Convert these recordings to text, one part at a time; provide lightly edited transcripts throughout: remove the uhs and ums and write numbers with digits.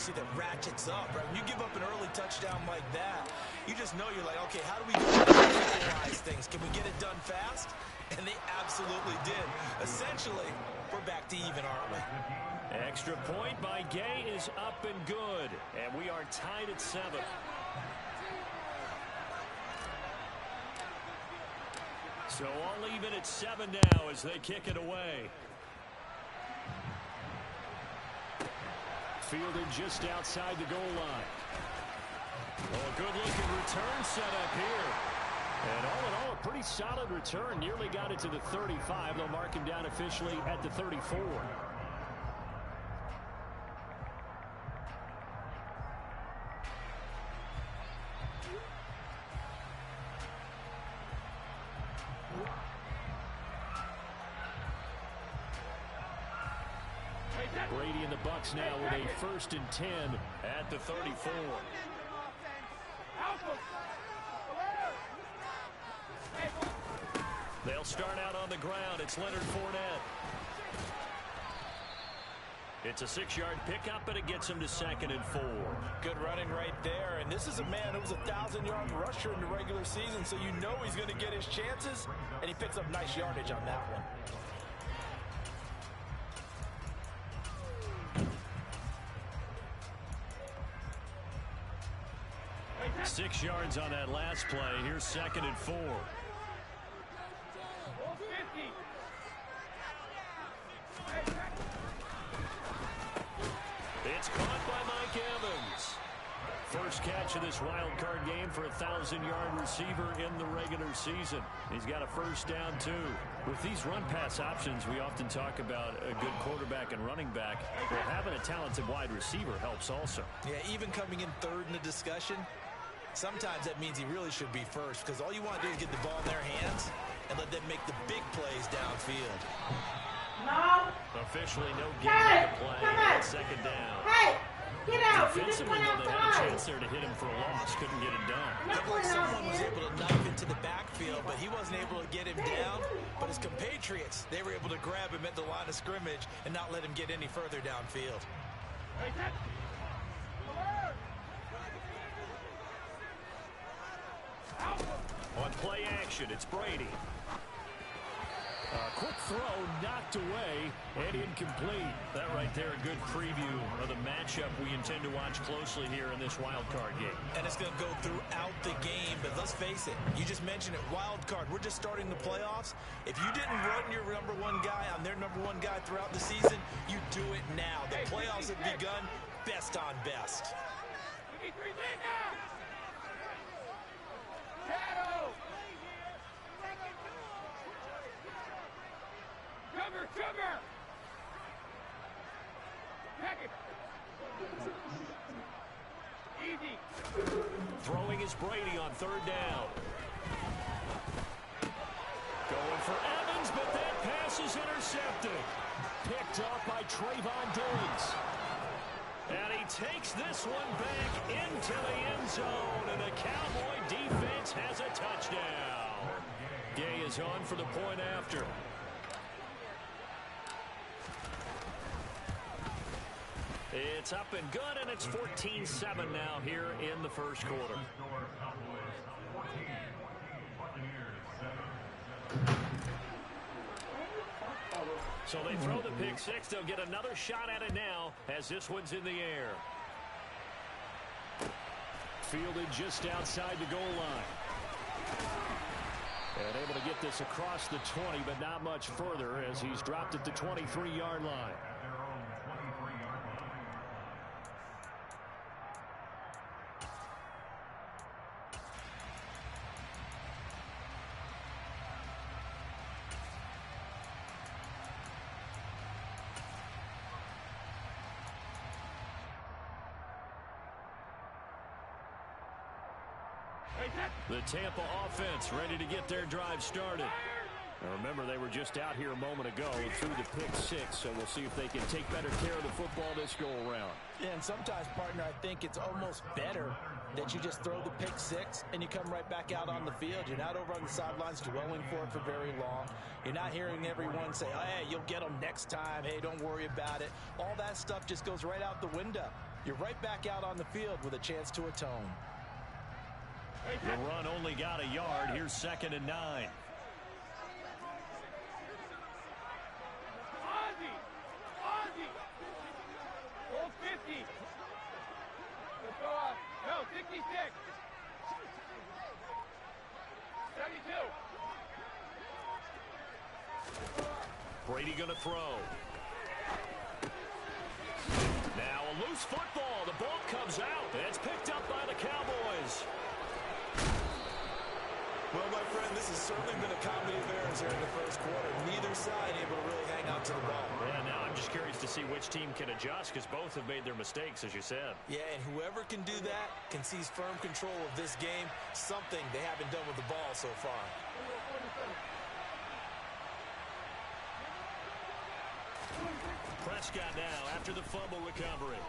especially that ratchets up, right? When you give up an early touchdown like that, you just know you're like, okay, how do we equalize things? Can we get it done fast? And they absolutely did. Essentially, we're back to even, aren't we? Extra point by Gay is up and good. And we are tied at 7. So all even at 7 now as they kick it away. Fielded just outside the goal line. Oh, a good-looking return set up here. And all in all, a pretty solid return. Nearly got it to the 35. They'll mark him down officially at the 34. Brady and the Bucs now with a 1st and 10 at the 34. They'll start out on the ground. It's Leonard Fournette. It's a 6-yard pickup, and it gets him to 2nd and 4. Good running right there. And this is a man who was a 1,000-yard rusher in the regular season, so you know he's going to get his chances, and he picks up nice yardage on that one. 6 yards on that last play. Here's 2nd and 4. It's caught by Mike Evans. First catch of this wild card game for a 1,000-yard receiver in the regular season. He's got a 1st down, too. With these run-pass options, we often talk about a good quarterback and running back. Well, having a talented wide receiver helps also. Yeah, even coming in 3rd in the discussion, sometimes that means he really should be 1st, because all you want to do is get the ball in their hands and let them make the big plays downfield. No. Officially no gain on the play. 2nd down. Hey, get out. Defensively, though, they had a chance there to hit him for a loss. Couldn't get it done. Looked like someone was able to knife into the backfield, but he wasn't able to get him down. But his compatriots, they were able to grab him at the line of scrimmage and not let him get any further downfield. On play action, it's Brady. Quick throw knocked away and incomplete. That right there, a good preview of the matchup we intend to watch closely here in this wild card game. And it's going to go throughout the game, but let's face it, you just mentioned it, wild card. We're just starting the playoffs. If you didn't run your #1 guy on their #1 guy throughout the season, you do it now. The playoffs have begun, best on best. Cover! Easy. Throwing is Brady on 3rd down. Going for Evans, but that pass is intercepted. Picked up by Trayvon Diggs. And he takes this one back into the end zone, and the Cowboy defense has a touchdown. Gay is on for the point after. It's up and good, and it's 14-7 now here in the 1st quarter. So they throw the pick 6. They'll get another shot at it now as this one's in the air. Fielded just outside the goal line. And able to get this across the 20, but not much further as he's dropped at the 23-yard line. The Tampa offense ready to get their drive started. Now remember, they were just out here a moment ago through the pick 6, so we'll see if they can take better care of the football this go-around. Yeah, and sometimes, partner, I think it's almost better that you just throw the pick 6 and you come right back out on the field. You're not over on the sidelines dwelling for it for very long. You're not hearing everyone say, oh, hey, you'll get them next time. Hey, don't worry about it. All that stuff just goes right out the window. you're right back out on the field with a chance to atone. The run only got a yard. Here's 2nd and 9. Go 50. Let's go up. No, 66. 72. Brady going to throw. Now a loose football. The ball comes out. It's picked up by the Cowboys. Well, my friend, this has certainly been a comedy of errors here in the first quarter. Neither side able to really hang on to the ball. Yeah, now I'm just curious to see which team can adjust because both have made their mistakes, as you said. Yeah, and whoever can do that can seize firm control of this game, something they haven't done with the ball so far. Prescott now after the fumble recovery.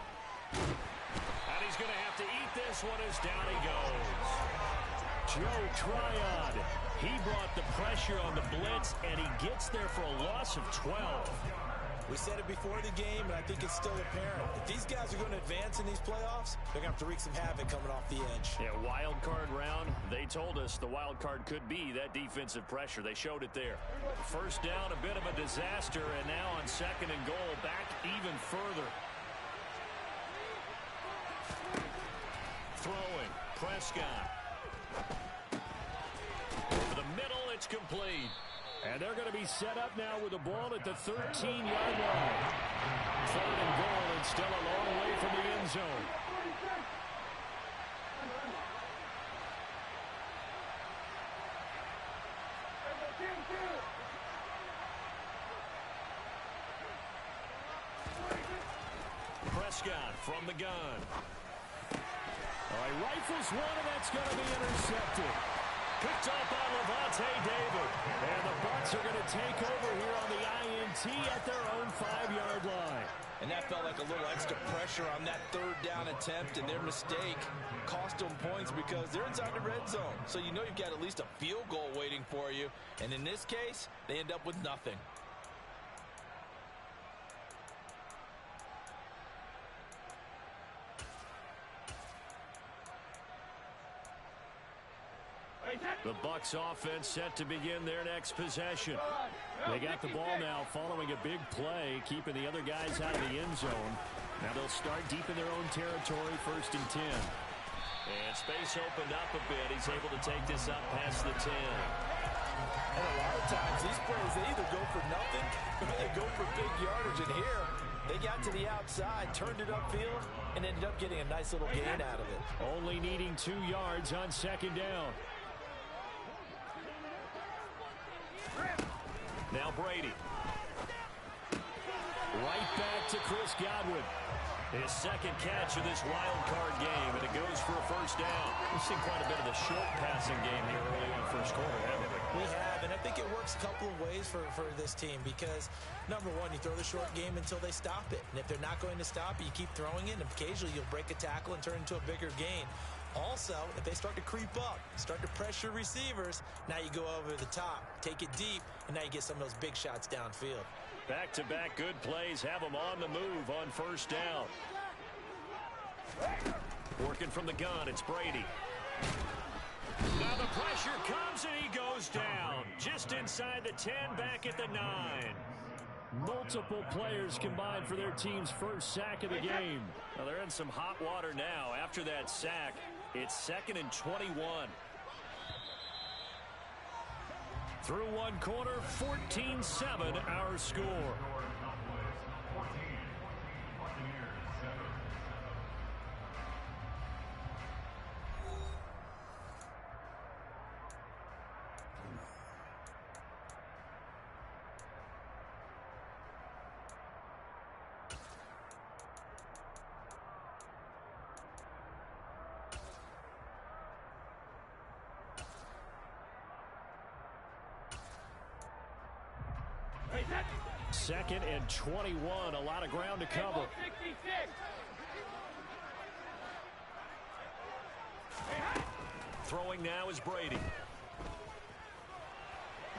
And he's going to have to eat this one as down he goes. Joe Tryon, he brought the pressure on the blitz, and he gets there for a loss of 12. We said it before the game, and I think it's still apparent. If these guys are going to advance in these playoffs, they're going to have to wreak some havoc coming off the edge. Yeah, wild card round. They told us the wild card could be that defensive pressure. They showed it there. First down, a bit of a disaster, and now on 2nd and goal, back even further. Throwing, Prescott. Over the middle, it's complete. And they're going to be set up now with the ball at the 13-yard line. 3rd and goal, and still a long way from the end zone. Prescott from the gun. All right, rifles one, and that's going to be intercepted. Picked up by Levante David. And the Bucs are going to take over here on the INT at their own 5-yard line. And that felt like a little extra pressure on that 3rd down attempt, and their mistake cost them points because they're inside the red zone. So you know you've got at least a field goal waiting for you. And in this case, they end up with nothing. The Bucs offense set to begin their next possession. They got the ball now following a big play, keeping the other guys out of the end zone. Now they'll start deep in their own territory, 1st and 10. And space opened up a bit. He's able to take this up past the 10. And a lot of times these plays, they either go for nothing or they go for big yardage. And here, they got to the outside, turned it upfield, and ended up getting a nice little gain out of it. Only needing 2 yards on 2nd down. Now Brady. Right back to Chris Godwin. His 2nd catch of this wild card game, and it goes for a 1st down. We've seen quite a bit of the short passing game here early on 1st quarter, haven't we? We have, and I think it works a couple of ways for this team because, number one, you throw the short game until they stop it. And if they're not going to stop it, you keep throwing it, and occasionally you'll break a tackle and turn it into a bigger gain. Also, if they start to creep up, start to pressure receivers, now you go over the top, take it deep, and now you get some of those big shots downfield. Back-to-back good plays have them on the move on 1st down. Working from the gun, it's Brady. Now the pressure comes, and he goes down. Just inside the 10, back at the 9. Multiple players combined for their team's 1st sack of the game. Now they're in some hot water now. After that sack, it's 2nd and 21. Through 1 quarter, 14-7 our score. Second and 21, a lot of ground to cover. Throwing now is Brady.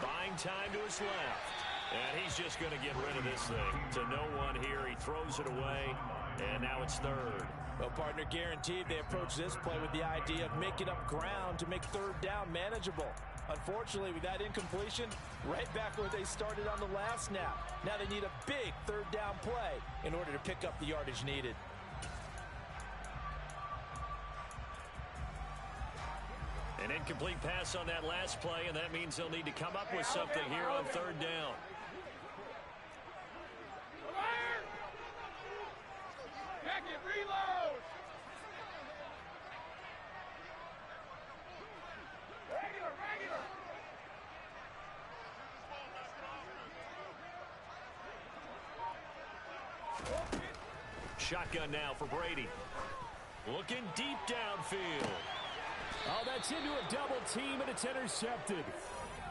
Buying time to his left. And he's just going to get rid of this thing. To no one here. He throws it away. And now it's 3rd. Well, partner, guaranteed they approach this play with the idea of making up ground to make third down manageable. Unfortunately, with that incompletion, right back where they started on the last snap. Now they need a big third down play in order to pick up the yardage needed. An incomplete pass on that last play, and that means they'll need to come up with something here on third down. Back it, reload! Regular! Shotgun now for Brady. Looking deep downfield. Oh, that's into a double team, and it's intercepted.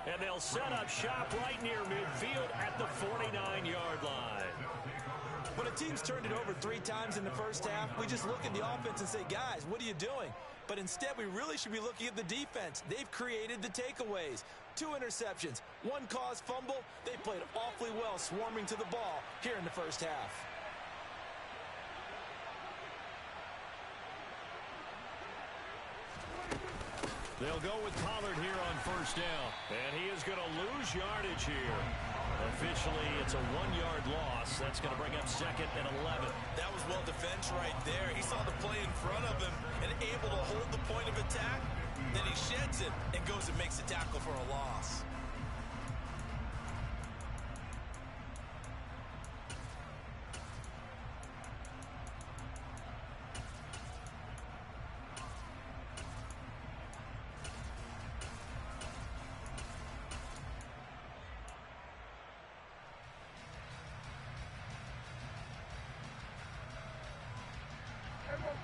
And they'll set up shop right near midfield at the 49-yard line. When a team's turned it over 3 times in the first half, we just look at the offense and say, guys, what are you doing? But instead, we really should be looking at the defense. They've created the takeaways. 2 interceptions, 1 caused fumble. They played awfully well swarming to the ball here in the first half. They'll go with Pollard here on first down. And he is going to lose yardage here. Officially, it's a 1-yard loss. That's going to bring up 2nd and 11. That was well defense right there. He saw the play in front of him and able to hold the point of attack. Then he sheds it and goes and makes a tackle for a loss.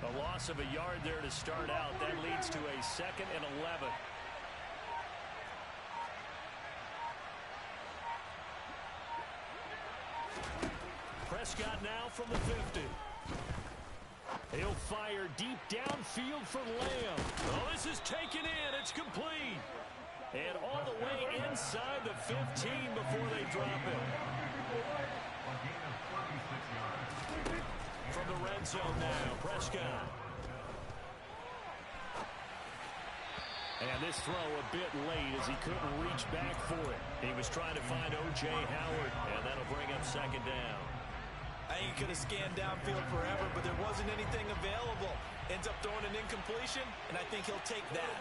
A loss of a yard there to start out. That leads to a 2nd and 11. Prescott now from the 50. He'll fire deep downfield for Lamb. Oh, this is taken in. It's complete. And all the way inside the 15 before they drop it. From the red zone now, Prescott. And this throw a bit late as he couldn't reach back for it. He was trying to find O.J. Howard, and that'll bring up 2nd down. I think he could have scanned downfield forever, but there wasn't anything available. Ends up throwing an incompletion, and I think he'll take that.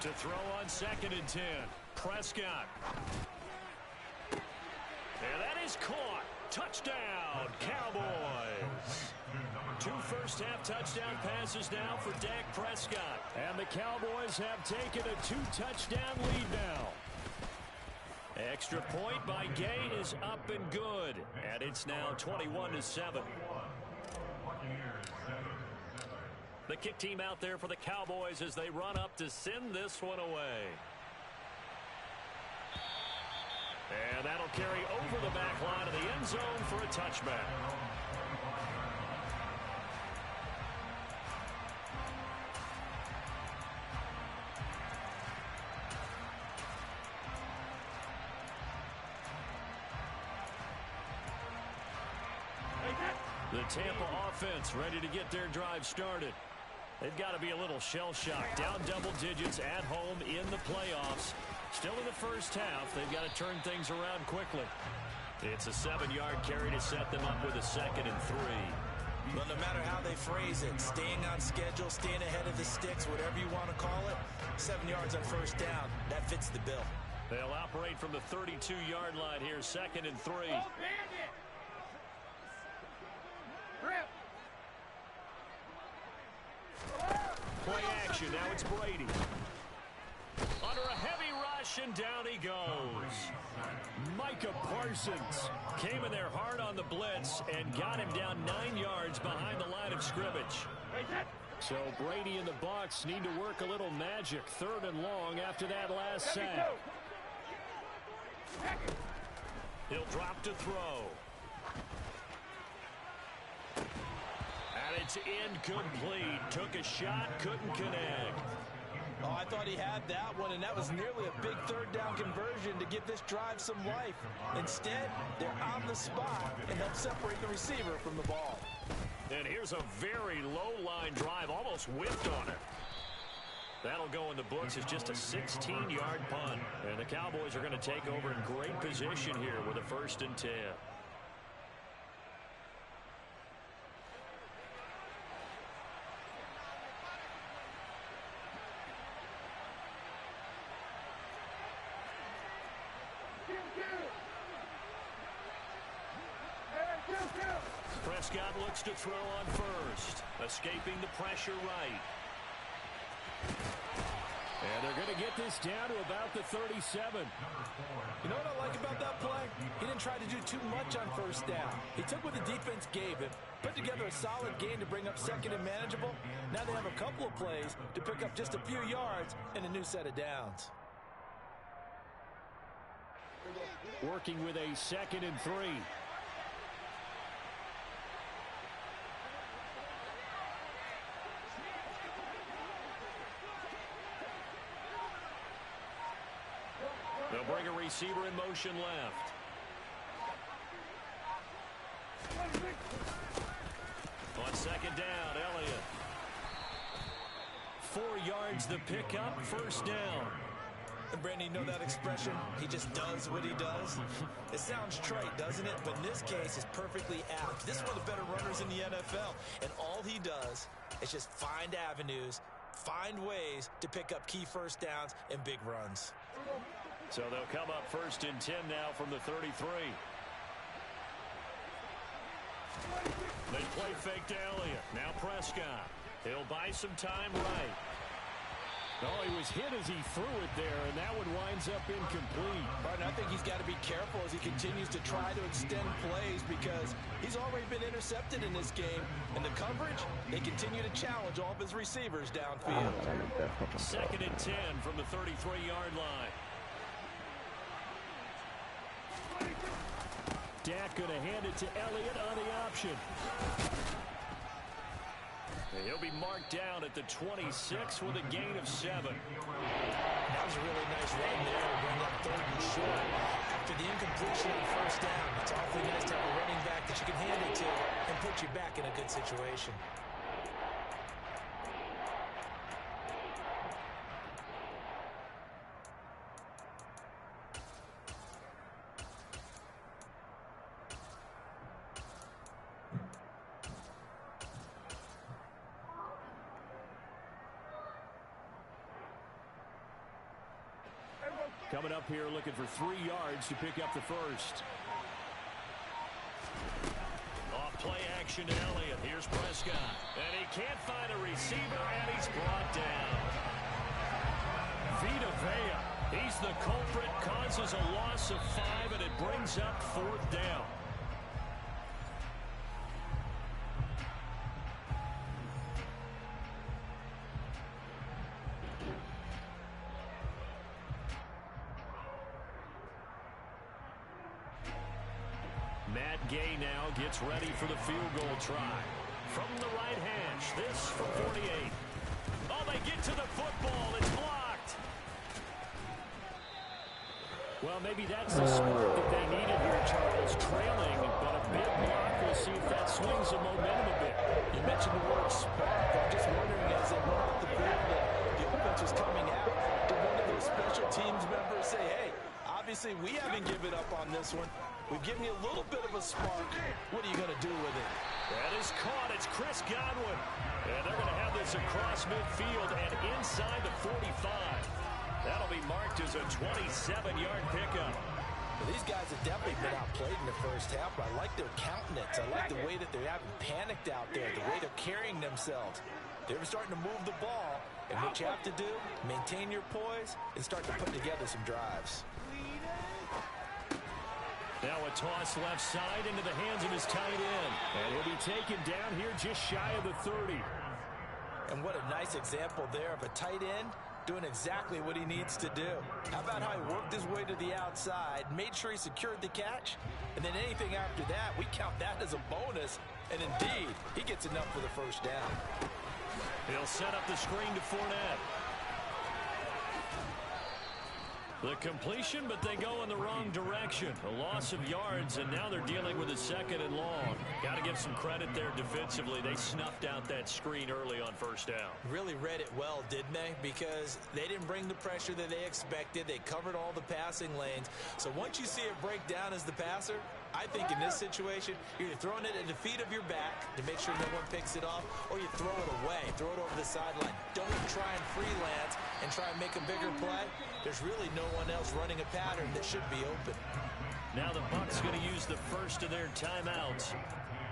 To throw on 2nd and 10, Prescott. And that is caught. Touchdown, Cowboys. 2 first-half touchdown passes now for Dak Prescott. And the Cowboys have taken a 2-touchdown lead now. Extra point by Gay is up and good. And it's now 21-7. The kick team out there for the Cowboys as they run up to send this one away. And that'll carry over the back line of the end zone for a touchback. The Tampa offense ready to get their drive started. They've got to be a little shell-shocked. Down double digits at home in the playoffs. Still in the first half, they've got to turn things around quickly. It's a 7-yard carry to set them up with a 2nd and 3. Well, no matter how they phrase it, staying on schedule, staying ahead of the sticks, whatever you want to call it, 7 yards on first down, that fits the bill. They'll operate from the 32-yard line here, 2nd and 3. Play action, now it's Brady. Under a heavy rush, and down he goes. Micah Parsons came in there hard on the blitz and got him down 9 yards behind the line of scrimmage. So Brady and the Bucs need to work a little magic. 3rd and long after that last sack. He'll drop to throw. And it's incomplete. Took a shot, couldn't connect. Oh, I thought he had that one, and that was nearly a big third down conversion to give this drive some life. Instead, they're on the spot and help separate the receiver from the ball. And here's a very low-line drive, almost whipped on it. That'll go in the books as just a 16-yard punt. And the Cowboys are going to take over in great position here with a 1st and 10. Prescott looks to throw on first, escaping the pressure right. And they're going to get this down to about the 37. You know what I like about that play? He didn't try to do too much on 1st down. He took what the defense gave him, put together a solid game to bring up 2nd and manageable. Now they have a couple of plays to pick up just a few yards and a new set of downs. Working with a 2nd and 3. They'll bring a receiver in motion left. On 2nd down, Elliott. 4 yards the pickup, 1st down. And Brandon, you know that expression? He just does what he does. It sounds trite, doesn't it? But in this case, it's perfectly apt. This is one of the better runners in the NFL. And all he does is just find avenues, find ways to pick up key 1st downs and big runs. So they'll come up 1st and 10 now from the 33. They play fake to Elliott. Now Prescott. He'll buy some time right. Oh, he was hit as he threw it there, and that one winds up incomplete. Right, and I think he's got to be careful as he continues to try to extend plays because he's already been intercepted in this game. And the coverage, they continue to challenge all of his receivers downfield. 2nd and 10 from the 33-yard line. Dak going to hand it to Elliott on the option. And he'll be marked down at the 26 with a gain of 7. That was a really nice run there to bring up 3rd and short. After the incompletion on 1st down, it's awfully nice to have a running back that you can hand it to and put you back in a good situation. Coming up here looking for 3 yards to pick up the 1st. Off play action to Elliott. Here's Prescott. And he can't find a receiver, and he's brought down. Vita Vea. He's the culprit, causes a loss of 5, and it brings up 4th down. Matt Gay now gets ready for the field goal try. From the right hash, this from 48. Oh, they get to the football. It's blocked. Well, maybe that's the spark that they needed here, Charles. Trailing, but a big block. We'll see if that swings the momentum a bit. You mentioned the word spark. I'm just wondering, as they run up the field and the offense is coming out, did one of those special teams members say, hey, obviously we haven't given up on this one. We've given you a little bit of a spark. What are you going to do with it? That is caught. It's Chris Godwin. And they're going to have this across midfield and inside the 45. That'll be marked as a 27-yard pickup. Well, these guys have definitely been outplayed in the 1st half, but I like their countenance. I like the way that they haven't panicked out there, the way they're carrying themselves. They're starting to move the ball, and what you have to do, maintain your poise and start to put together some drives. Now a toss left side into the hands of his tight end. And he'll be taken down here just shy of the 30. And what a nice example there of a tight end doing exactly what he needs to do. How about how he worked his way to the outside, made sure he secured the catch, and then anything after that, we count that as a bonus. And indeed, he gets enough for the 1st down. He'll set up the screen to Fournette. The completion, but they go in the wrong direction. A loss of yards, and now they're dealing with a 2nd and long. Got to give some credit there defensively. They snuffed out that screen early on 1st down. Really read it well, didn't they? Because they didn't bring the pressure that they expected. They covered all the passing lanes. So once you see it break down as the passer, I think in this situation, you're either throwing it at the feet of your back to make sure no one picks it off, or you throw it away, throw it over the sideline. Don't try and freelance and try and make a bigger play. There's really no one else running a pattern that should be open. Now the Bucs going to use the first of their timeouts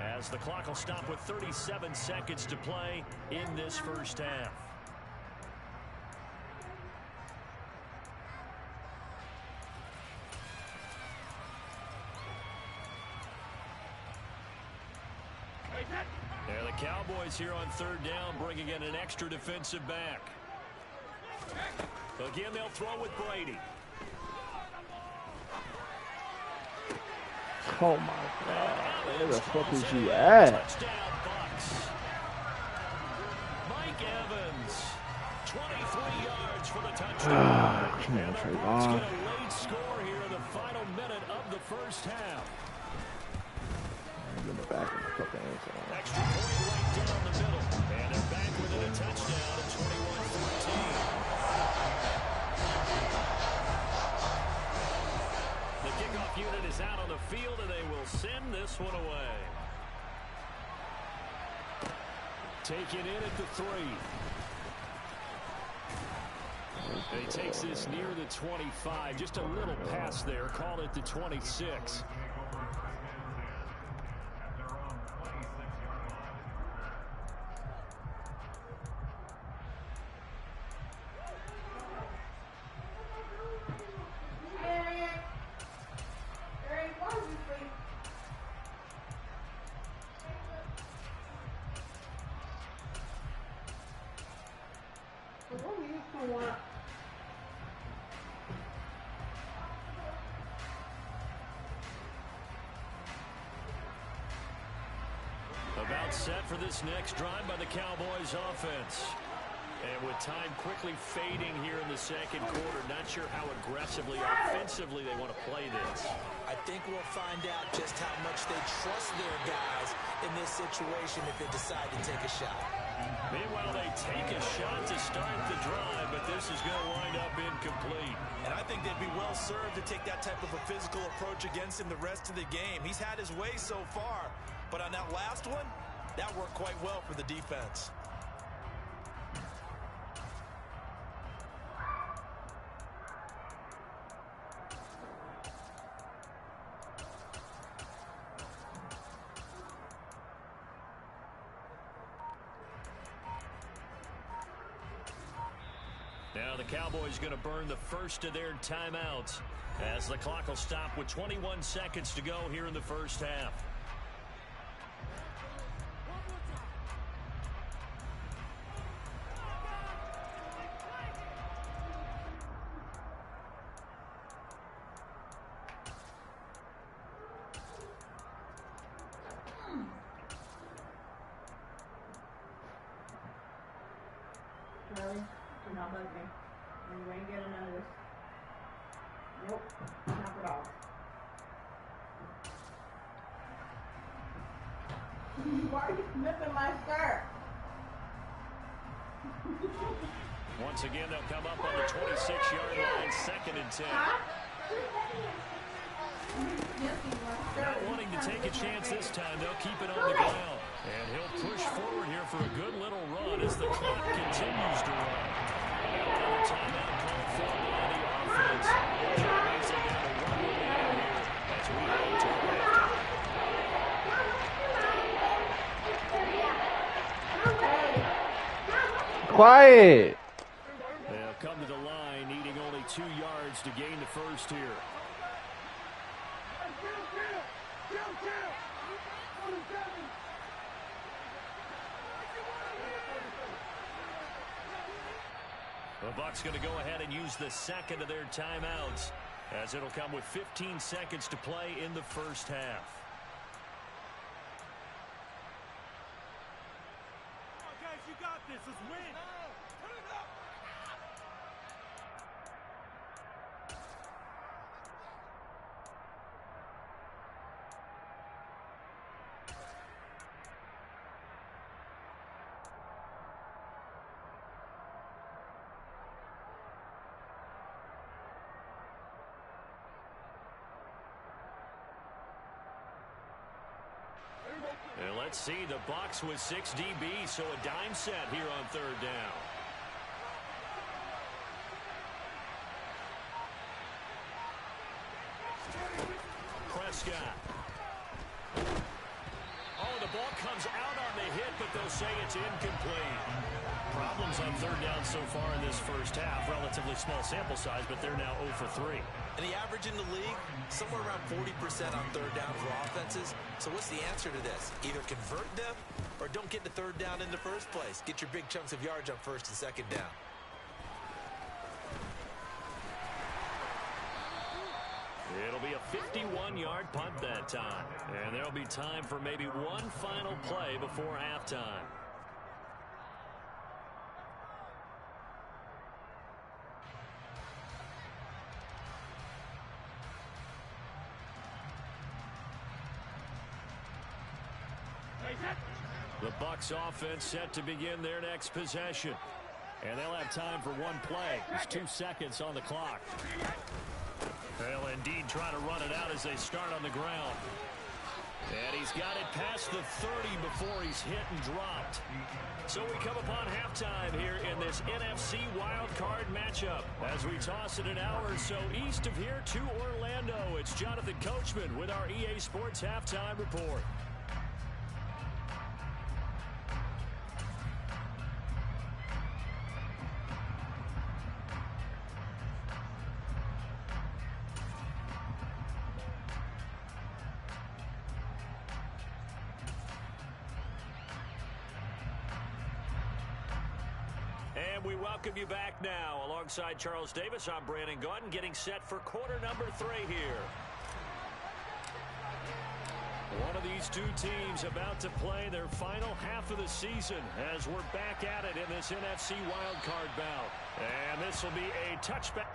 as the clock will stop with 37 seconds to play in this 1st half. And the Cowboys here on 3rd down, bringing in an extra defensive back. Again, they'll throw with Brady. Oh my God, where the fuck is you at? Touchdown, Bucs. Mike Evans, 23 yards for the touchdown. Come on, And the Bucs Trayvon. get a late score here in the final minute of the 1st half. In the back of the fucking answer. Extra point right down the middle. And they're back within a touchdown at 21-14. The kickoff unit is out on the field, and they will send this one away. Taken in at the 3. And he takes this near the 25. Just a little pass there. Call it the 26. About set for this next drive by the Cowboys offense. And with time quickly fading here in the 2nd quarter, not sure how aggressively, offensively they want to play this. I think we'll find out just how much they trust their guys in this situation if they decide to take a shot. Meanwhile, they take a shot to start the drive, but this is going to wind up incomplete. And I think they'd be well served to take that type of a physical approach against him the rest of the game. He's had his way so far, but on that last one, that worked quite well for the defense. Now the Cowboys going to burn the first of their timeouts as the clock will stop with 21 seconds to go here in the 1st half. Really? Do not bug me. You ain't getting none of this. Nope. Knock it off. Why are you snipping my skirt? Once again, they'll come up on the 26-yard line, 2nd and 10. Not wanting to take a chance this time, they'll keep it on the ground. And he'll push forward here for a good little run as the clock continues to run. Another timeout called for by the offense. Which means they got to run with it here as we go to the halftime. Quiet. They'll come to the line, needing only 2 yards to gain the first here. The Bucs going to go ahead and use the 2nd of their timeouts as it'll come with 15 seconds to play in the 1st half. Come on, guys, you got this. Let's win. Turn it up. And let's see, the Bucs with 6 DBs, so a dime set here on third down. Prescott. Oh, the ball comes out on the hit, but they'll say it's incomplete. Problems on third down so far in this first half. Relatively small sample size, but they're now 0 for 3. And the average in the league, somewhere around 40% on third down for offenses. So what's the answer to this? Either convert them or don't get to third down in the first place. Get your big chunks of yards on first and second down. It'll be a 51-yard punt that time. And there'll be time for maybe one final play before halftime. The Bucs offense set to begin their next possession. And they'll have time for one play. There's 2 seconds on the clock. They'll indeed try to run it out as they start on the ground. And he's got it past the 30 before he's hit and dropped. So we come upon halftime here in this NFC wildcard matchup. As we toss it an hour or so east of here to Orlando, it's Jonathan Coachman with our EA Sports Halftime Report. And we welcome you back now. Alongside Charles Davis, I'm Brandon Gaudin, getting set for quarter number 3 here. One of these two teams about to play their final half of the season as we're back at it in this NFC wildcard bout. And this will be a touchback.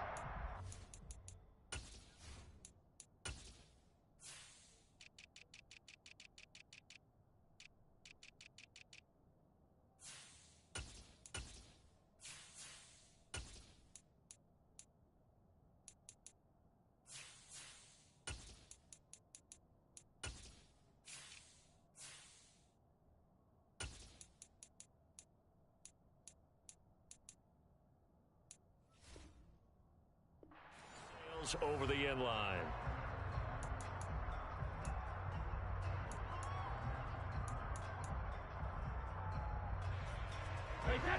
Over the end line.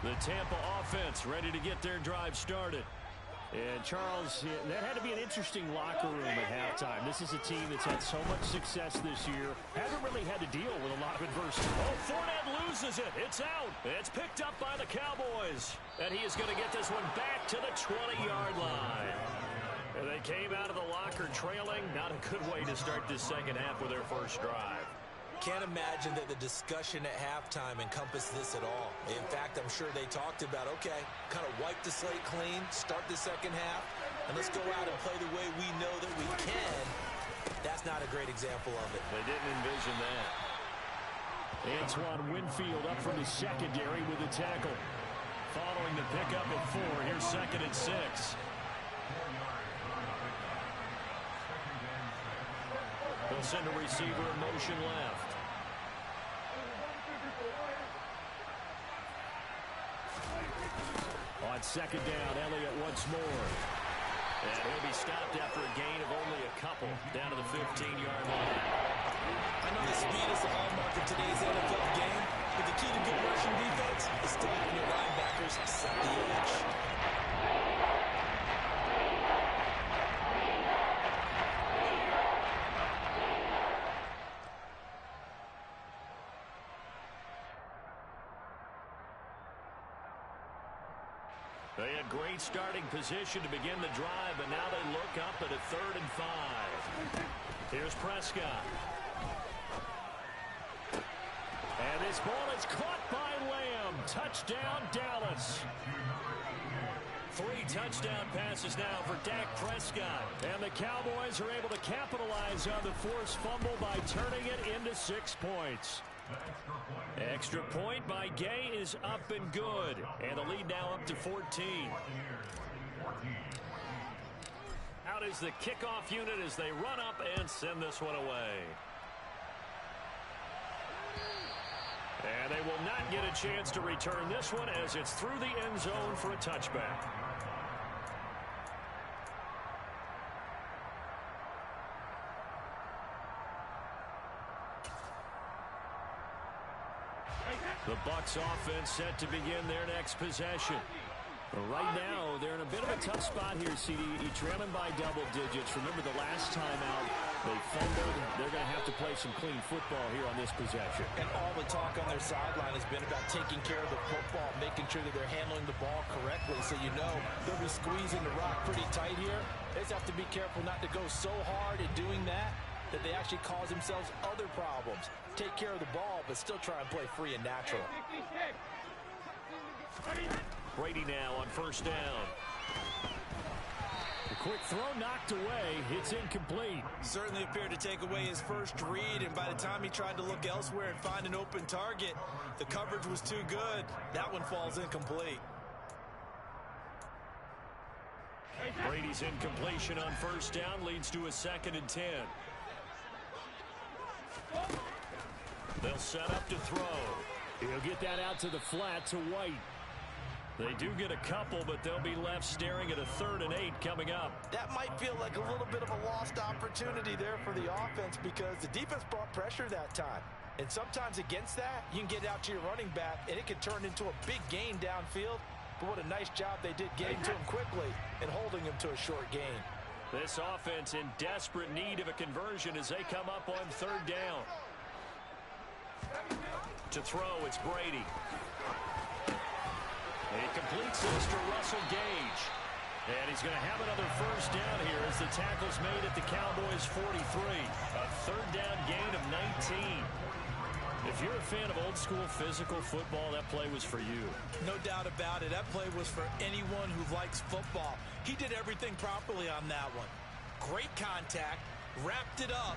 The Tampa offense ready to get their drive started. And Charles, that had to be an interesting locker room at halftime. This is a team that's had so much success this year. Haven't really had to deal with a lot of adversity. Oh, Fournette loses it. It's out. It's picked up by the Cowboys. And he is going to get this one back to the 20-yard line. And they came out of the locker trailing. Not a good way to start this second half with their first drive. Can't imagine that the discussion at halftime encompassed this at all. In fact, I'm sure they talked about, okay, kind of wipe the slate clean, start the second half, and let's go out and play the way we know that we can. That's not a great example of it. They didn't envision that. Antoine Winfield up from the secondary with the tackle. Following the pickup at 4, here's 2nd and 6. They'll send a receiver in motion left. On 2nd down, Elliott once more. And he'll be stopped after a gain of only a couple down to the 15-yard line. I know the speed is the hallmark of today's NFL game, but the key to good rushing defense is still having your linebackers set the edge. They had great starting position to begin the drive, but now they look up at a 3rd and 5. Here's Prescott. And this ball is caught by Lamb. Touchdown, Dallas. 3 touchdown passes now for Dak Prescott. And the Cowboys are able to capitalize on the forced fumble by turning it into 6 points. Extra point by Gay is up and good. And the lead now up to 14. Out is the kickoff unit as they run up and send this one away. And they will not get a chance to return this one as it's through the end zone for a touchback. The Bucs offense set to begin their next possession. But right now, they're in a bit of a tough spot here, CD. Trailing by double digits. Remember the last time out, they fumbled. They're going to have to play some clean football here on this possession. And all the talk on their sideline has been about taking care of the football, making sure that they're handling the ball correctly. So you know they'll be squeezing the rock pretty tight here. They just have to be careful not to go so hard at doing that they actually cause themselves other problems. Take care of the ball, but still try and play free and natural. Brady now on first down. A quick throw knocked away. It's incomplete. Certainly appeared to take away his first read, and by the time he tried to look elsewhere and find an open target, the coverage was too good. That one falls incomplete. Brady's incompletion on first down leads to a 2nd and 10. They'll set up to throw. He'll get that out to the flat to White. They do get a couple, but they'll be left staring at a 3rd and 8 coming up. That might feel like a little bit of a lost opportunity there for the offense because the defense brought pressure that time. And sometimes against that, you can get out to your running back, and it can turn into a big gain downfield. But what a nice job they did getting to him quickly and holding him to a short gain. This offense in desperate need of a conversion as they come up on 3rd down. To throw, it's Brady. And he completes this to Russell Gage. And he's going to have another first down here as the tackle's made at the Cowboys' 43. A 3rd down gain of 19. If you're a fan of old-school physical football, that play was for you. No doubt about it. That play was for anyone who likes football. He did everything properly on that one. Great contact, wrapped it up,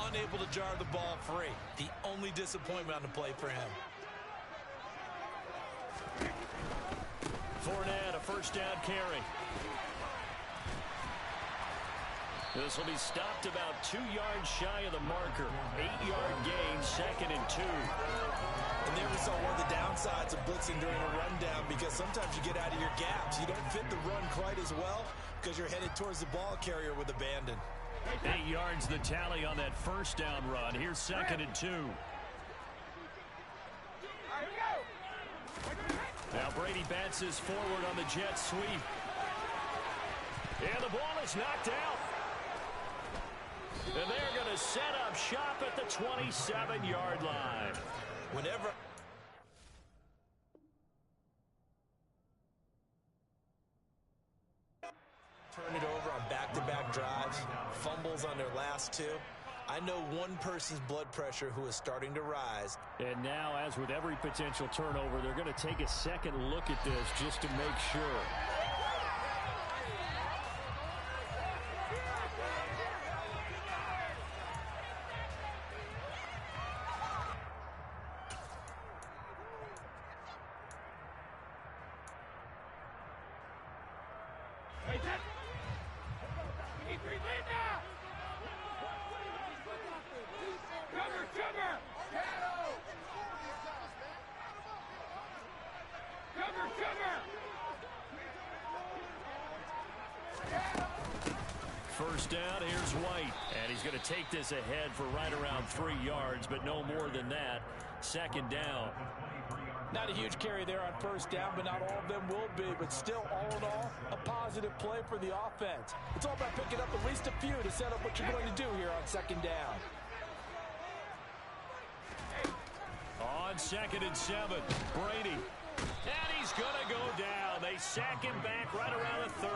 unable to jar the ball free. The only disappointment on the play for him. Fournette, a first down carry. This will be stopped about 2 yards shy of the marker. 8-yard gain, 2nd and 2. And there we saw one of the downsides of blitzing during a rundown because sometimes you get out of your gaps. You don't fit the run quite as well because you're headed towards the ball carrier with abandon. 8 yards the tally on that first down run. Here's 2nd and 2. Now Brady bounces forward on the jet sweep. And the ball is knocked out. And they're going to set up shop at the 27-yard line. Whenever turn it over on back-to-back drives, fumbles on their last 2. I know one person's blood pressure who is starting to rise. And now, as with every potential turnover, they're going to take a second look at this just to make sure. First down, here's White. And he's going to take this ahead for right around 3 yards, but no more than that. 2nd down. Not a huge carry there on first down, but not all of them will be. But still, all in all, a positive play for the offense. It's all about picking up at least a few to set up what you're going to do here on 2nd down. On 2nd and 7, Brady. And he's going to go down. They sack him back right around the 30.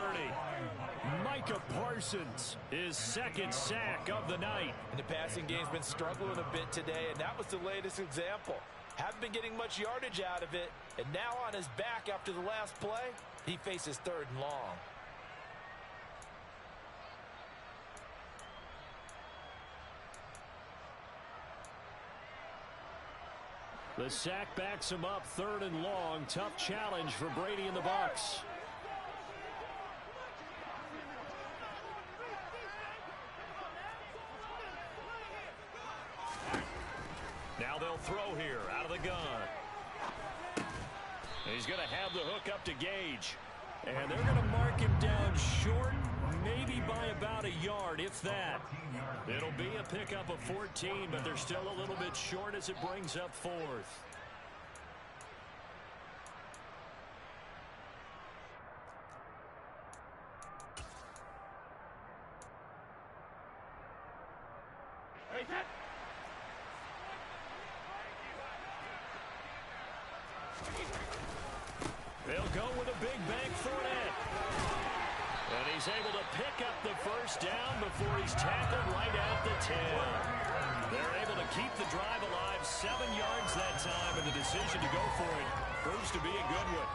Micah Parsons, his 2nd sack of the night. And the passing game's been struggling a bit today, and that was the latest example. Haven't been getting much yardage out of it, and now on his back after the last play, he faces 3rd and long. The sack backs him up, 3rd and long. Tough challenge for Brady and the Bucs. Now they'll throw here out of the gun. He's going to have the hook up to Gage. And they're going to mark him down short, maybe by about a yard, if that. It'll be a pickup of 14, but they're still a little bit short as it brings up fourth. They'll go with a big bank Fournette. And he's able to pick up the first down before he's tackled right at the 10. They're able to keep the drive alive, 7 yards that time, and the decision to go for it proves to be a good one.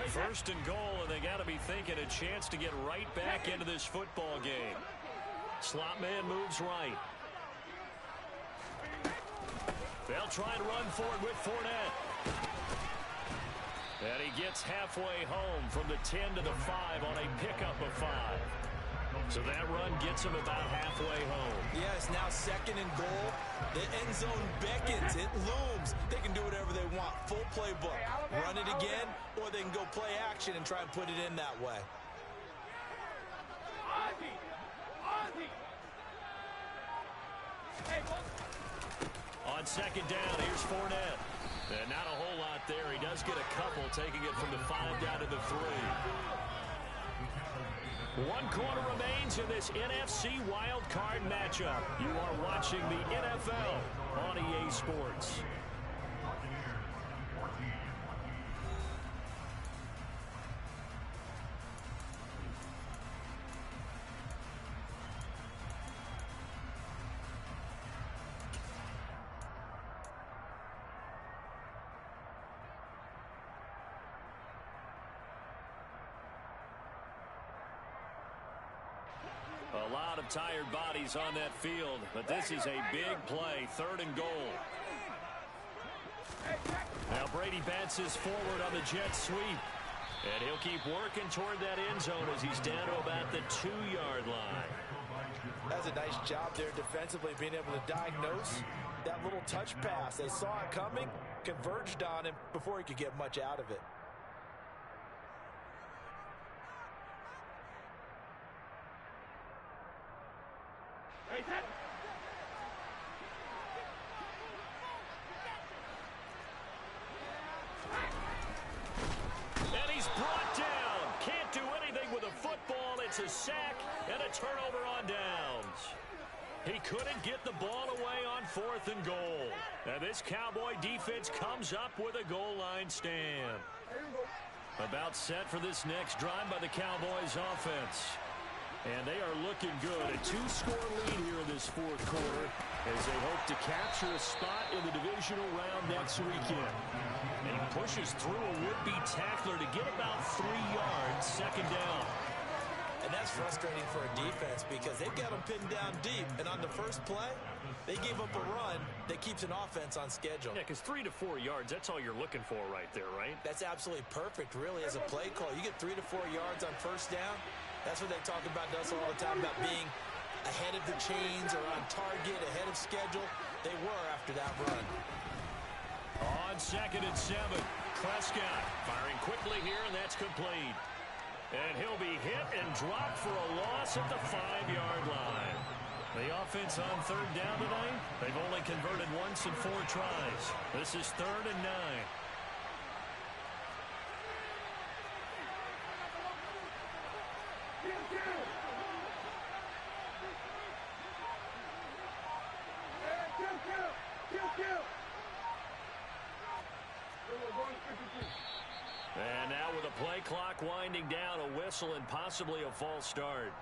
First and goal, and they got to be thinking a chance to get right back into this football game. Slot man moves right. They'll try and run for it with Fournette. And he gets halfway home from the 10 to the 5 on a pickup of 5. So that run gets him about halfway home. Yes, now second and goal. The end zone beckons. It looms. They can do whatever they want. Full playbook. Run it again, or they can go play action and try and put it in that way. On second down, here's Fournette. And not a whole lot there. He does get a couple, taking it from the 5 down to the 3. 1 quarter remains in this NFC wildcard matchup. You are watching the NFL on EA Sports. A lot of tired bodies on that field, but this is a big play, 3rd and goal. Now Brady bounces forward on the jet sweep, and he'll keep working toward that end zone as he's down to about the 2-yard line. That's a nice job there defensively, being able to diagnose that little touch pass. They saw it coming, converged on him before he could get much out of it. And he's brought down. Can't do anything with a football. It's a sack and a turnover on downs. He couldn't get the ball away on 4th and goal. And this Cowboy defense comes up with a goal line stand. About set for this next drive by the Cowboys offense. And they are looking good. A 2-score lead here in this 4th quarter as they hope to capture a spot in the divisional round next weekend. And he pushes through a would-be tackler to get about 3 yards, 2nd down. And that's frustrating for a defense because they've got them pinned down deep. And on the first play, they gave up a run that keeps an offense on schedule. Yeah, because 3 to 4 yards, that's all you're looking for right there, right? That's absolutely perfect, really, as a play call. You get 3 to 4 yards on first down. That's what they talk about to us all the time, about being ahead of the chains or on target, ahead of schedule. They were after that run. On 2nd and 7, Prescott firing quickly here, and that's complete. And he'll be hit and dropped for a loss at the 5-yard line. The offense on 3rd down tonight, they've only converted once in 4 tries. This is 3rd and 9. And now with a play clock winding down, a whistle and possibly a false start.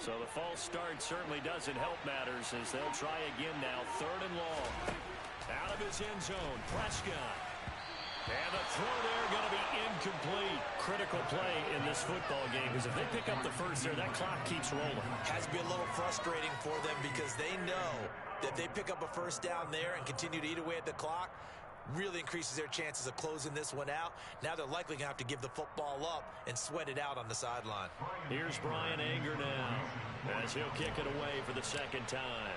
So the false start certainly doesn't help matters as they'll try again now. 3rd and long. Out of his end zone, Prescott. And the throw there going to be incomplete. Critical play in this football game because if they pick up the first there, that clock keeps rolling. Has to be a little frustrating for them because they know that they pick up a first down there and continue to eat away at the clock, really increases their chances of closing this one out. Now they're likely going to have to give the football up and sweat it out on the sideline. Here's Brian Anger now as he'll kick it away for the 2nd time.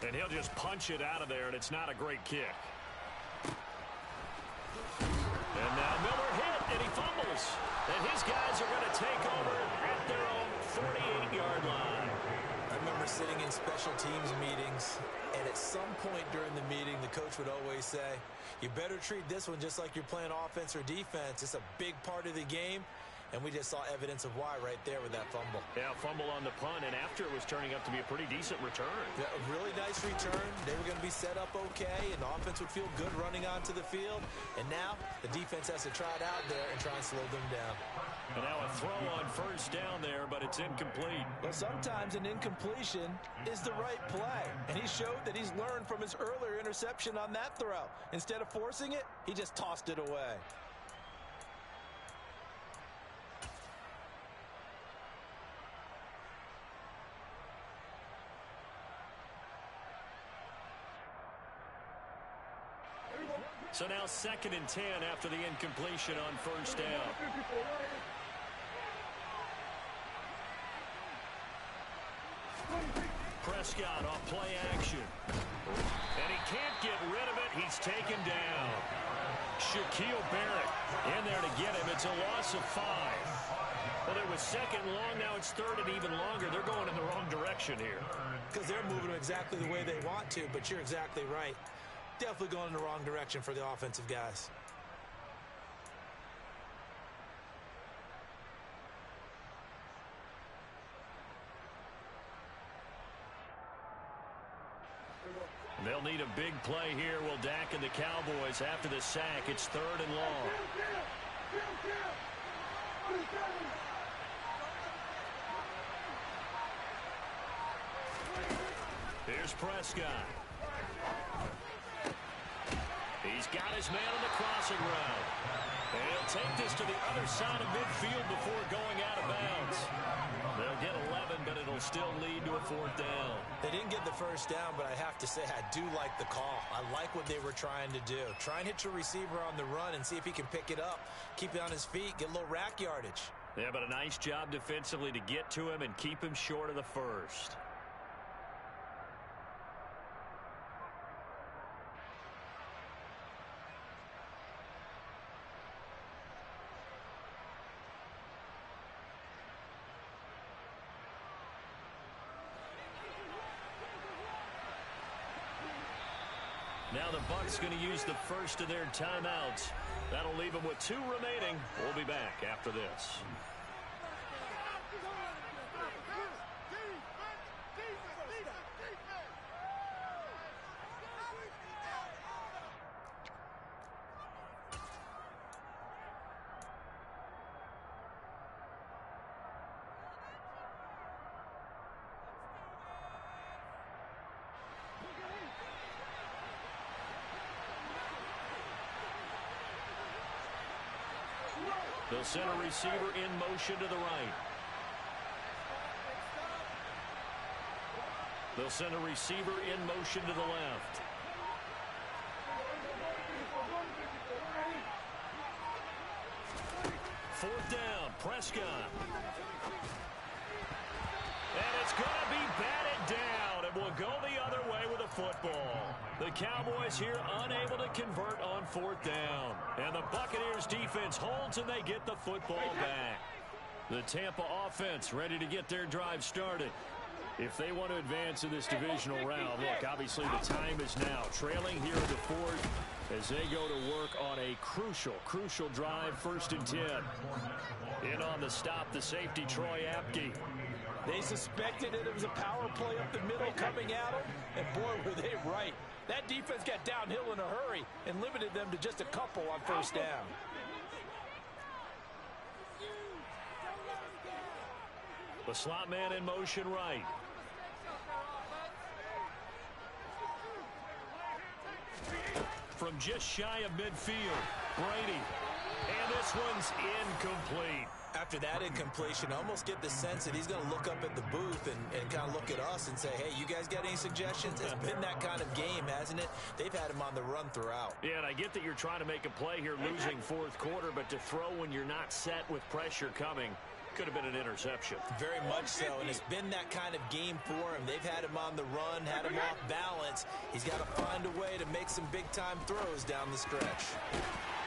And he'll just punch it out of there, and it's not a great kick. And now Miller hit, and he fumbles. And his guys are going to take over at their own 48-yard line. I remember sitting in special teams meetings, and at some point during the meeting, the coach would always say, you better treat this one just like you're playing offense or defense. It's a big part of the game. And we just saw evidence of why right there with that fumble. Yeah, fumble on the punt, and after it was turning up to be a pretty decent return. Yeah, a really nice return. They were going to be set up okay, and the offense would feel good running onto the field. And now the defense has to try it out there and try and slow them down. And now a throw on first down there, but it's incomplete. Well, sometimes an incompletion is the right play. And he showed that he's learned from his earlier interception on that throw. Instead of forcing it, he just tossed it away. So now 2nd and 10 after the incompletion on first down. Prescott off play action. And he can't get rid of it. He's taken down. Shaquille Barrett in there to get him. It's a loss of 5. Well, it was 2nd long. Now it's 3rd and even longer. They're going in the wrong direction here. Because they're moving exactly the way they want to, but you're exactly right. Definitely going in the wrong direction for the offensive guys. They'll need a big play here. Will Dak and the Cowboys after the sack. It's 3rd and long. Here's Prescott. He's got his man on the crossing route. And he'll take this to the other side of midfield before going out of bounds. They'll get 11, but it'll still lead to a 4th down. They didn't get the first down, but I have to say I do like the call. I like what they were trying to do. Try and hit your receiver on the run and see if he can pick it up. Keep it on his feet, get a little rack yardage. Yeah, but a nice job defensively to get to him and keep him short of the first. Now the Bucs going to use the first of their timeouts. That'll leave them with 2 remaining. We'll be back after this. They'll send a receiver in motion to the right. They'll send a receiver in motion to the left. Fourth down, Prescott. And it's going to be batted down. It will go the other way with a football. The Cowboys here unable to convert on 4th down. And the Buccaneers defense holds and they get the football back. The Tampa offense ready to get their drive started. If they want to advance in this divisional round, look, obviously the time is now. Trailing here in the 4th as they go to work on a crucial drive, 1st and 10. In on the stop, the safety, Troy Apke. They suspected it was a power play up the middle coming at them, and boy, were they right. That defense got downhill in a hurry and limited them to just a couple on 1st down. The slot man in motion right. From just shy of midfield, Brady. And this one's incomplete. After that incompletion, I almost get the sense that he's going to look up at the booth and kind of look at us and say, hey, you guys got any suggestions? It's been that kind of game, hasn't it? They've had him on the run throughout. Yeah, and I get that you're trying to make a play here losing fourth quarter, but to throw when you're not set with pressure coming could have been an interception. Very much so, and it's been that kind of game for him. They've had him on the run, had him off balance. He's got to find a way to make some big-time throws down the stretch.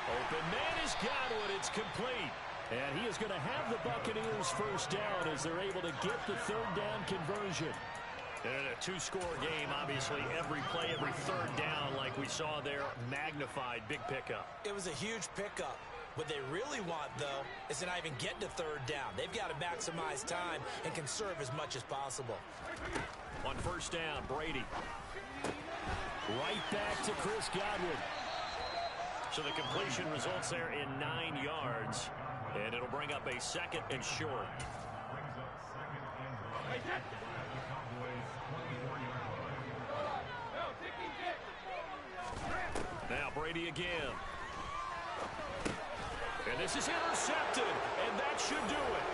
Open man is Godwin. It's complete. And he is going to have the Buccaneers first down as they're able to get the third down conversion. And in a two-score game, obviously, every play, every third down, like we saw there, magnified, big pickup. It was a huge pickup. What they really want, though, is to not even get to third down. They've got to maximize time and conserve as much as possible. On first down, Brady. Right back to Chris Godwin. So the completion results there in 9 yards. And it'll bring up a second and short. Now Brady again. And this is intercepted. And that should do it.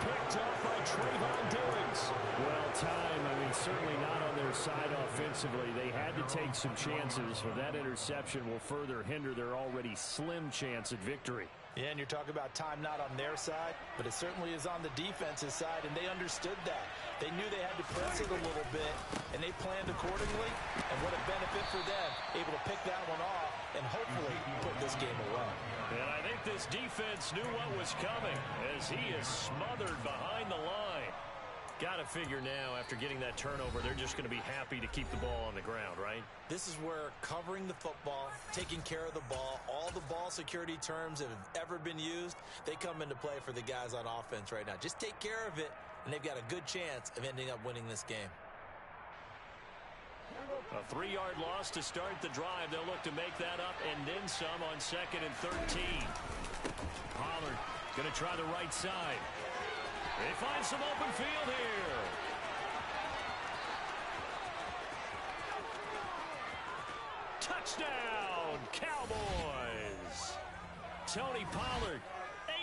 Picked up by Trayvon Diggs. Well, time, certainly not on their side offensively. They had to take some chances, but that interception will further hinder their already slim chance at victory. Yeah, and you're talking about time not on their side, but it certainly is on the defense's side, and they understood that. They knew they had to press it a little bit, and they planned accordingly, and what a benefit for them, able to pick that one off and hopefully put this game away. And I think this defense knew what was coming as he is smothered behind the line. Got to figure now, after getting that turnover, they're just going to be happy to keep the ball on the ground, right? This is where covering the football, taking care of the ball, all the ball security terms that have ever been used, they come into play for the guys on offense right now. Just take care of it, and they've got a good chance of ending up winning this game. A 3-yard loss to start the drive. They'll look to make that up and then some on 2nd and 13. Pollard going to try the right side. They find some open field here. Touchdown, Cowboys. Tony Pollard,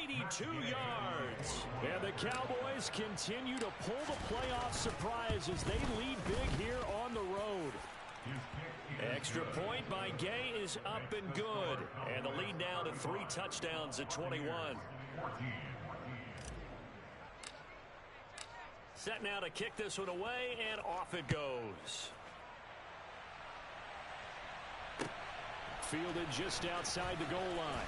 82 yards. And the Cowboys continue to pull the playoff surprise as they lead big here on the road. Extra point by Gay is up and good. And the lead now to 3 touchdowns at 21. Set now to kick this one away, and off it goes. Fielded just outside the goal line.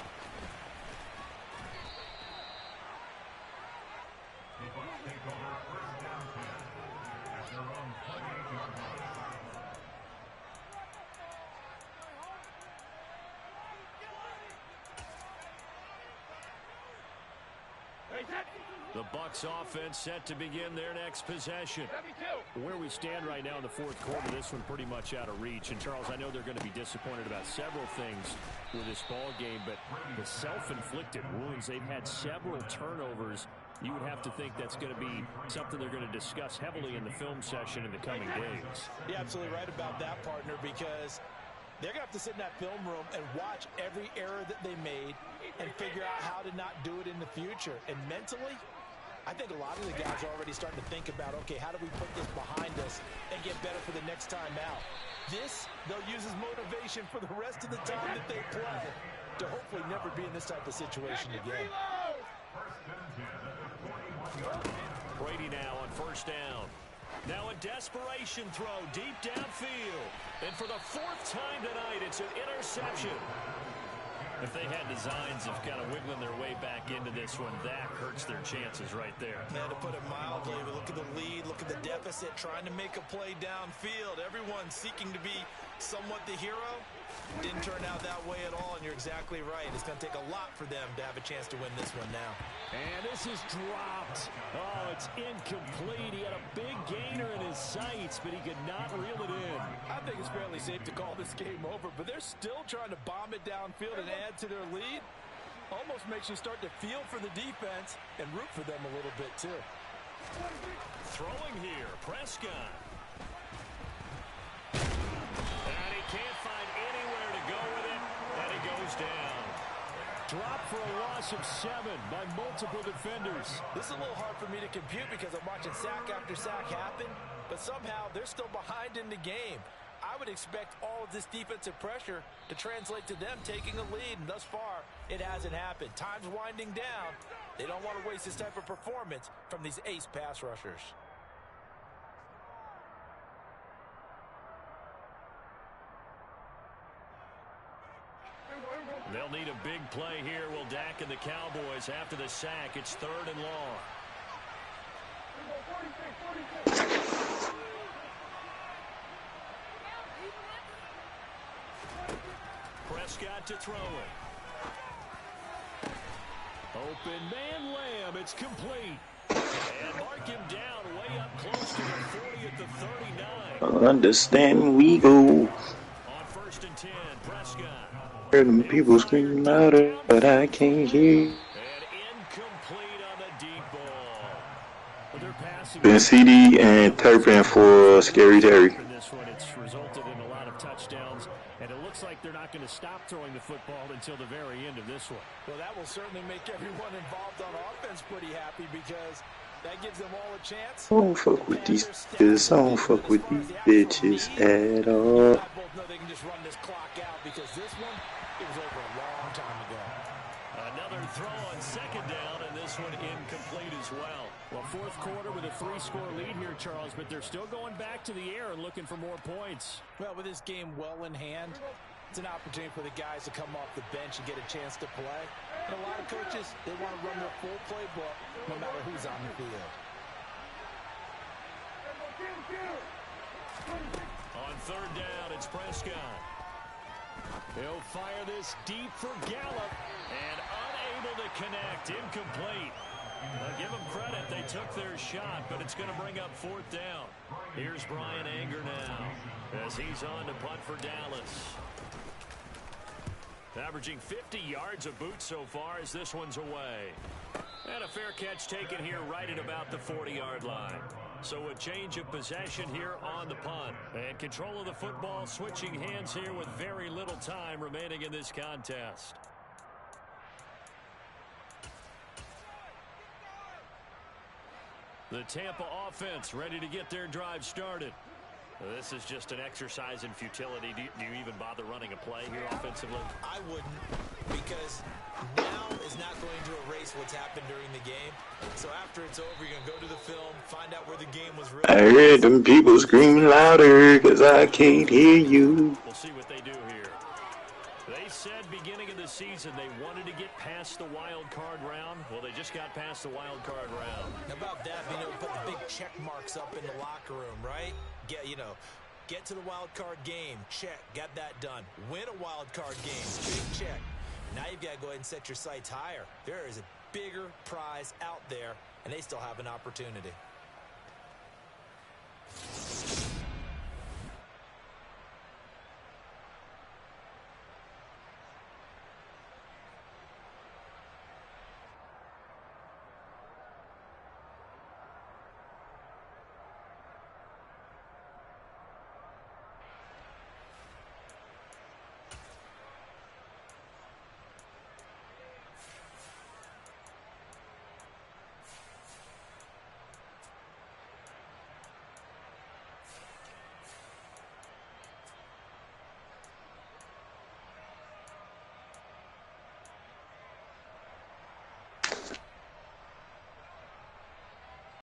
The Bucs offense set to begin their next possession. Where we stand right now in the fourth quarter, this one pretty much out of reach. And, Charles, I know they're going to be disappointed about several things with this ball game, but the self-inflicted wounds, they've had several turnovers. You would have to think that's going to be something they're going to discuss heavily in the film session in the coming days. You're absolutely right about that, partner, because they're going to have to sit in that film room and watch every error that they made and figure out how to not do it in the future. And mentally, I think a lot of the guys are already starting to think about, okay, how do we put this behind us and get better for the next time out? This, they'll use as motivation for the rest of the time that they play to hopefully never be in this type of situation again. Brady now on first down. Now a desperation throw deep downfield. And for the 4th time tonight, it's an interception. If they had designs of kind of wiggling their way back into this one, that hurts their chances right there. Yeah, to put it mildly, but look at the lead, look at the deficit, trying to make a play downfield. Everyone seeking to be somewhat the hero. Didn't turn out that way at all, and you're exactly right. It's going to take a lot for them to have a chance to win this one now. And this is dropped. Oh, it's incomplete. He had a big gainer in his sights, but he could not reel it in. I think it's fairly safe to call this game over, but they're still trying to bomb it downfield and add to their lead. Almost makes you start to feel for the defense and root for them a little bit, too. Throwing here, Prescott. And he can't find anywhere to go with it, and he goes down. Dropped for a loss of 7 by multiple defenders. This is a little hard for me to compute because I'm watching sack after sack happen, but somehow they're still behind in the game. I would expect all of this defensive pressure to translate to them taking a lead, and thus far, it hasn't happened. Time's winding down. They don't want to waste this type of performance from these ace pass rushers. They'll need a big play here, will Dak and the Cowboys. After the sack, it's 3rd and long. Prescott to throw it. Open man Lamb, it's complete. And mark him down way up close to the 40 at the 39. Understand we go. On 1st and 10, Prescott. Hear them people screaming louder, but I can't hear. And incomplete on the deep ball. But they're passing. Been CD and Turpin for Scary Terry. In this one, it's resulted in a lot of touchdowns, and it looks like they're not going to stop throwing the football until the very end of this one. Well, that will certainly make everyone involved on offense pretty happy because that gives them all a chance. I don't fuck with these bitches. I don't fuck with these bitches at all. I both know they can just run this clock out because this one, it was over a long time ago. Another throw on 2nd down, and this one incomplete as well. Well, 4th quarter with a 3-score lead here, Charles, but they're still going back to the air and looking for more points. Well, with this game well in hand, it's an opportunity for the guys to come off the bench and get a chance to play. And a lot of coaches, they want to run their full playbook no matter who's on the field. On 3rd down, it's Prescott. He'll fire this deep for Gallup, and unable to connect, incomplete. Now give them credit, they took their shot, but it's going to bring up 4th down. Here's Brian Anger now, as he's on to punt for Dallas. Averaging 50 yards a boot so far as this one's away. And a fair catch taken here right at about the 40-yard line. So a change of possession here on the punt. And control of the football switching hands here with very little time remaining in this contest. The Tampa offense ready to get their drive started. This is just an exercise in futility. Do you even bother running a play here offensively? I wouldn't, because now is not going to erase what's happened during the game. So after it's over, you're going to go to the film, find out where the game was really. I heard them people screaming louder, cause I can't hear you. We'll see what they do here. They said beginning of the season they wanted to get past the wild card round. Well, they just got past the wild card round. How about that? Put the big check marks up in the locker room, right? Get to the wild card game. Check. Got that done. Win a wild card game. Big check. Now you've got to go ahead and set your sights higher. There is a bigger prize out there, and they still have an opportunity.